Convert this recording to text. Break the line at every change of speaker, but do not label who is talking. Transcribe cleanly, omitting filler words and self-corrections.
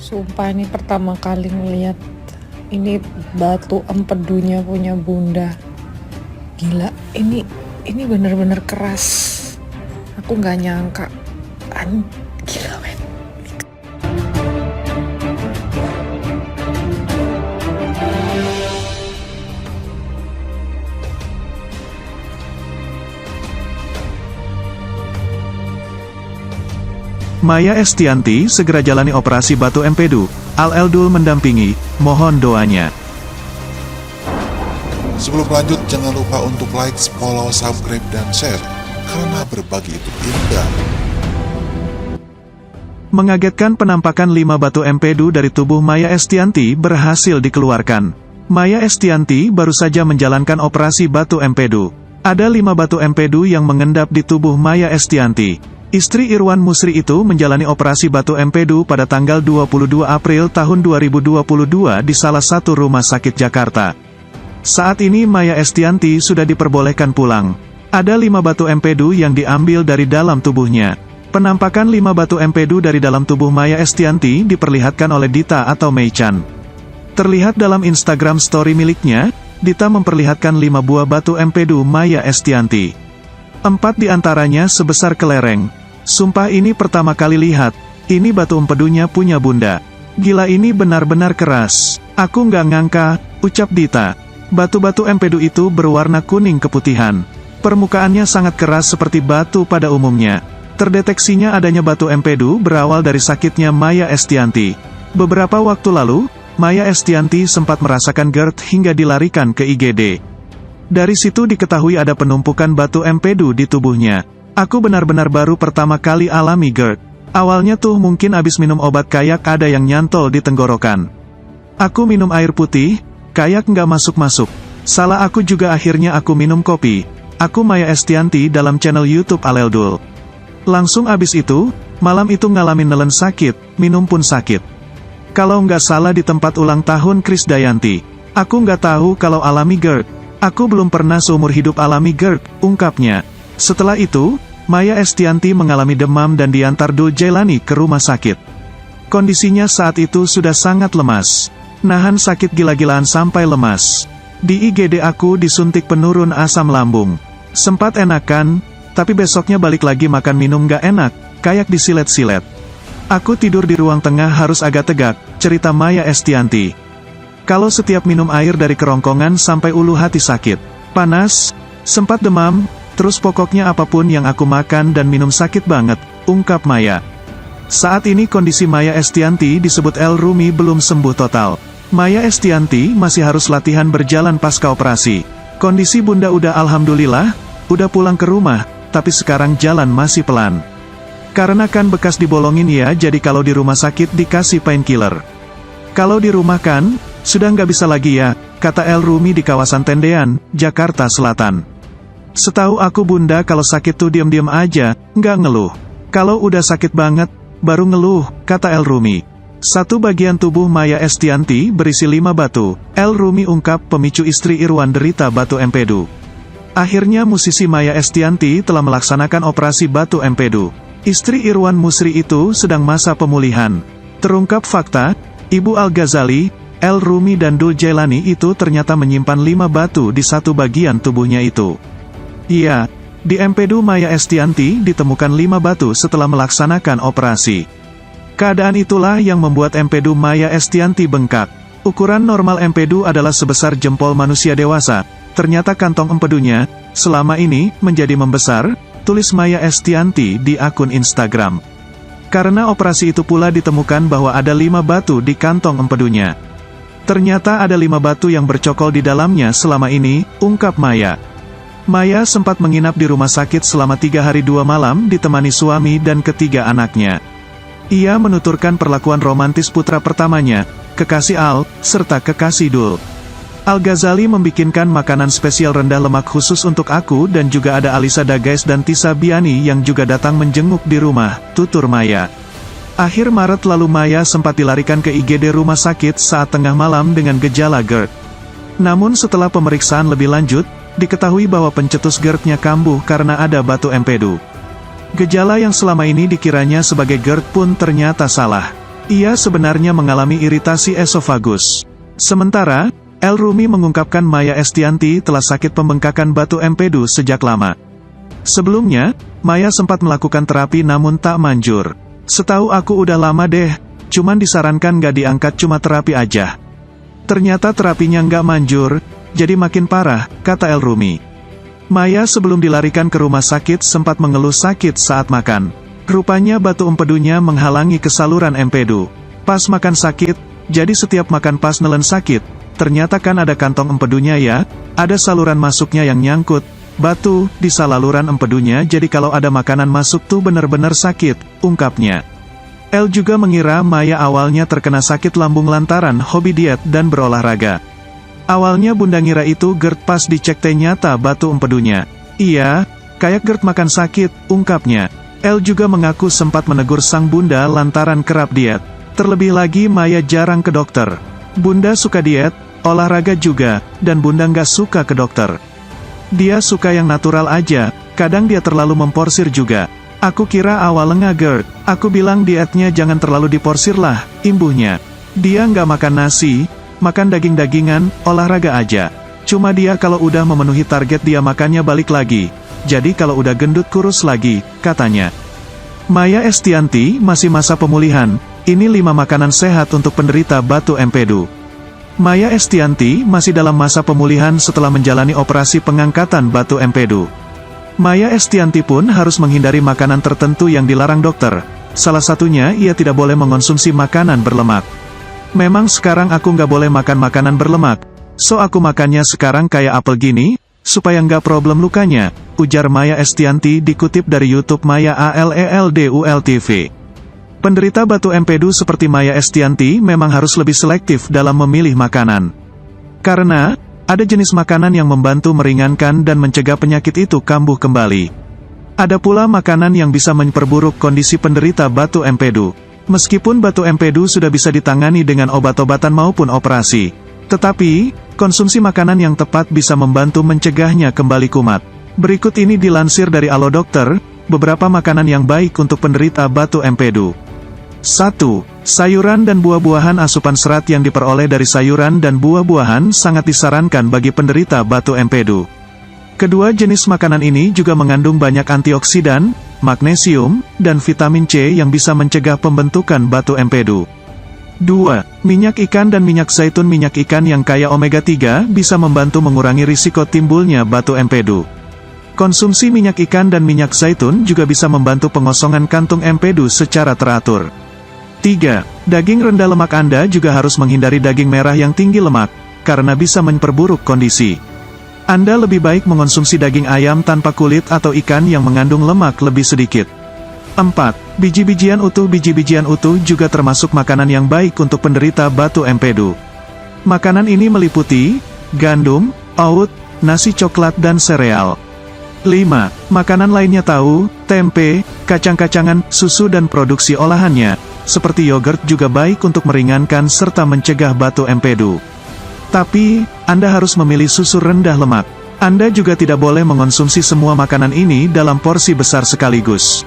Sumpah ini pertama kali ngeliat ini batu empedunya punya bunda. Gila, ini bener-bener keras. Aku nggak nyangka. Gila men.
Maya Estianty segera jalani operasi batu empedu. Al-Eldul mendampingi, mohon doanya.
Sebelum lanjut, jangan lupa untuk like, follow, subscribe, dan share, karena berbagi itu indah.
Mengagetkan penampakan 5 batu empedu dari tubuh Maya Estianty berhasil dikeluarkan. Maya Estianty baru saja menjalankan operasi batu empedu. Ada 5 batu empedu yang mengendap di tubuh Maya Estianty. Istri Irwan Musri itu menjalani operasi batu empedu pada tanggal 22 April tahun 2022 di salah satu rumah sakit Jakarta. Saat ini Maya Estianty sudah diperbolehkan pulang. Ada 5 batu empedu yang diambil dari dalam tubuhnya. Penampakan 5 batu empedu dari dalam tubuh Maya Estianty diperlihatkan oleh Dita atau Mei Chan. Terlihat dalam Instagram story miliknya, Dita memperlihatkan 5 buah batu empedu Maya Estianty. 4 diantaranya sebesar kelereng. Sumpah ini pertama kali lihat, ini batu empedunya punya bunda. Gila ini benar-benar keras. Aku nggak ngangka, ucap Dita. Batu-batu empedu itu berwarna kuning keputihan. Permukaannya sangat keras seperti batu pada umumnya. Terdeteksinya adanya batu empedu berawal dari sakitnya Maya Estianty. Beberapa waktu lalu, Maya Estianty sempat merasakan GERD hingga dilarikan ke IGD. Dari situ diketahui ada penumpukan batu empedu di tubuhnya. Aku benar-benar baru pertama kali alami GERD. Awalnya tuh mungkin abis minum obat kayak ada yang nyantol di tenggorokan. Aku minum air putih, kayak nggak masuk-masuk. Salah aku juga akhirnya aku minum kopi. Aku Maya Estianty dalam channel YouTube Al-Eldul. Langsung abis itu, malam itu ngalamin nelen sakit, minum pun sakit. Kalau nggak salah di tempat ulang tahun Krisdayanti. Aku nggak tahu kalau alami GERD. Aku belum pernah seumur hidup alami GERD, ungkapnya. Setelah itu, Maya Estianty mengalami demam dan diantar Dul Jailani ke rumah sakit. Kondisinya saat itu sudah sangat lemas. Nahan sakit gila-gilaan sampai lemas. Di IGD aku disuntik penurun asam lambung. Sempat enakan, tapi besoknya balik lagi makan minum gak enak, kayak disilet-silet. Aku tidur di ruang tengah harus agak tegak, cerita Maya Estianty. Kalau setiap minum air dari kerongkongan sampai ulu hati sakit. Panas, sempat demam, terus pokoknya apapun yang aku makan dan minum sakit banget, ungkap Maya. Saat ini kondisi Maya Estianty disebut El Rumi belum sembuh total. Maya Estianty masih harus latihan berjalan pasca operasi. Kondisi bunda udah alhamdulillah, udah pulang ke rumah, tapi sekarang jalan masih pelan. Karena kan bekas dibolongin ya, jadi kalau di rumah sakit dikasih painkiller. Kalau di rumah kan, sudah nggak bisa lagi ya, kata El Rumi di kawasan Tendean, Jakarta Selatan. Setahu aku bunda kalau sakit tuh diam-diam aja, nggak ngeluh. Kalau udah sakit banget, baru ngeluh, kata El Rumi. Satu bagian tubuh Maya Estianty berisi 5 batu. El Rumi ungkap pemicu istri Irwan derita batu empedu. Akhirnya musisi Maya Estianty telah melaksanakan operasi batu empedu. Istri Irwan Musri itu sedang masa pemulihan. Terungkap fakta, Ibu Al-Ghazali, El Rumi dan Dul Jailani itu ternyata menyimpan 5 batu di satu bagian tubuhnya itu. Iya, di empedu Maya Estianty ditemukan 5 batu setelah melaksanakan operasi. Keadaan itulah yang membuat empedu Maya Estianty bengkak. Ukuran normal empedu adalah sebesar jempol manusia dewasa. Ternyata kantong empedunya, selama ini, menjadi membesar, tulis Maya Estianty di akun Instagram. Karena operasi itu pula ditemukan bahwa ada 5 batu di kantong empedunya. Ternyata ada 5 batu yang bercokol di dalamnya selama ini, ungkap Maya. Maya sempat menginap di rumah sakit selama 3 hari 2 malam ditemani suami dan ketiga anaknya. Ia menuturkan perlakuan romantis putra pertamanya, kekasih Al, serta kekasih Dul. Al-Ghazali membikinkan makanan spesial rendah lemak khusus untuk aku dan juga ada Alisa Dagais dan Tisa Biani yang juga datang menjenguk di rumah, tutur Maya. Akhir Maret lalu Maya sempat dilarikan ke IGD rumah sakit saat tengah malam dengan gejala GERD. Namun setelah pemeriksaan lebih lanjut, diketahui bahwa pencetus GERD-nya kambuh karena ada batu empedu. Gejala yang selama ini dikiranya sebagai GERD pun ternyata salah. Ia sebenarnya mengalami iritasi esofagus. Sementara, El Rumi mengungkapkan Maya Estianty telah sakit pembengkakan batu empedu sejak lama. Sebelumnya, Maya sempat melakukan terapi namun tak manjur. Setahu aku udah lama deh, cuman disarankan gak diangkat cuma terapi aja. Ternyata terapinya nggak manjur, jadi makin parah, kata El Rumi. Maya sebelum dilarikan ke rumah sakit sempat mengeluh sakit saat makan. Rupanya batu empedunya menghalangi kesaluran empedu. Pas makan sakit, jadi setiap makan pas nelen sakit. Ternyata kan ada kantong empedunya ya, ada saluran masuknya yang nyangkut. Batu di saluran empedunya, jadi kalau ada makanan masuk tuh bener-bener sakit, ungkapnya. El juga mengira Maya awalnya terkena sakit lambung lantaran hobi diet dan berolahraga. Awalnya Bunda ngira itu GERD, pas dicek ternyata batu empedunya. Iya, kayak GERD makan sakit, ungkapnya. El juga mengaku sempat menegur sang bunda lantaran kerap diet. Terlebih lagi Maya jarang ke dokter. Bunda suka diet, olahraga juga, dan bunda nggak suka ke dokter. Dia suka yang natural aja, kadang dia terlalu memporsir juga. Aku kira awalnya GERD, aku bilang dietnya jangan terlalu diporsir lah, imbuhnya. Dia nggak makan nasi, makan daging-dagingan, olahraga aja. Cuma dia kalau udah memenuhi target dia makannya balik lagi. Jadi kalau udah gendut kurus lagi, katanya. Maya Estianty masih masa pemulihan, ini 5 makanan sehat untuk penderita batu empedu. Maya Estianty masih dalam masa pemulihan setelah menjalani operasi pengangkatan batu empedu. Maya Estianty pun harus menghindari makanan tertentu yang dilarang dokter. Salah satunya ia tidak boleh mengonsumsi makanan berlemak. Memang sekarang aku nggak boleh makan makanan berlemak, so aku makannya sekarang kayak apel gini, supaya nggak problem lukanya, ujar Maya Estianty dikutip dari YouTube Maya ALELDUL TV. Penderita batu empedu seperti Maya Estianty memang harus lebih selektif dalam memilih makanan. Karena, ada jenis makanan yang membantu meringankan dan mencegah penyakit itu kambuh kembali. Ada pula makanan yang bisa memperburuk kondisi penderita batu empedu. Meskipun batu empedu sudah bisa ditangani dengan obat-obatan maupun operasi, tetapi, konsumsi makanan yang tepat bisa membantu mencegahnya kembali kumat. Berikut ini dilansir dari Alo Dokter, beberapa makanan yang baik untuk penderita batu empedu. 1. Sayuran dan buah-buahan. Asupan serat yang diperoleh dari sayuran dan buah-buahan sangat disarankan bagi penderita batu empedu. Kedua jenis makanan ini juga mengandung banyak antioksidan, magnesium, dan vitamin C yang bisa mencegah pembentukan batu empedu. 2. Minyak ikan dan minyak zaitun. Minyak ikan yang kaya omega-3 bisa membantu mengurangi risiko timbulnya batu empedu. Konsumsi minyak ikan dan minyak zaitun juga bisa membantu pengosongan kantung empedu secara teratur. 3. Daging rendah lemak. Anda juga harus menghindari daging merah yang tinggi lemak, karena bisa memperburuk kondisi. Anda lebih baik mengonsumsi daging ayam tanpa kulit atau ikan yang mengandung lemak lebih sedikit. 4. Biji-bijian utuh. Biji-bijian utuh juga termasuk makanan yang baik untuk penderita batu empedu. Makanan ini meliputi gandum, oat, nasi coklat dan sereal. 5. Makanan lainnya tahu, tempe, kacang-kacangan, susu dan produksi olahannya, seperti yogurt juga baik untuk meringankan serta mencegah batu empedu. Tapi, Anda harus memilih susu rendah lemak. Anda juga tidak boleh mengonsumsi semua makanan ini dalam porsi besar sekaligus.